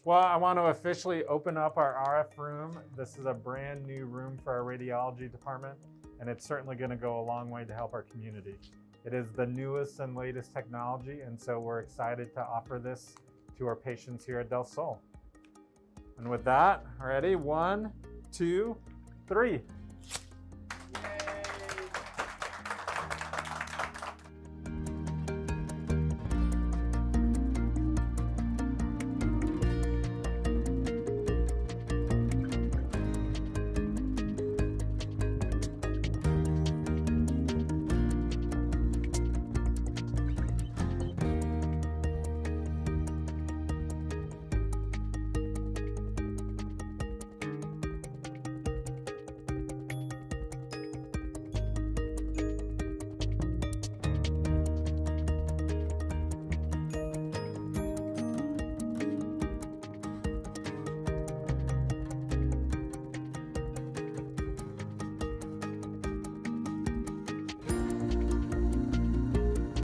Well, I want to officially open up our RF room. This is a brand new room for our radiology department, and it's certainly going to go a long way to help our community. It is the newest and latest technology, and so we're excited to offer this to our patients here at Del Sol. And with that, ready? 1, 2, 3.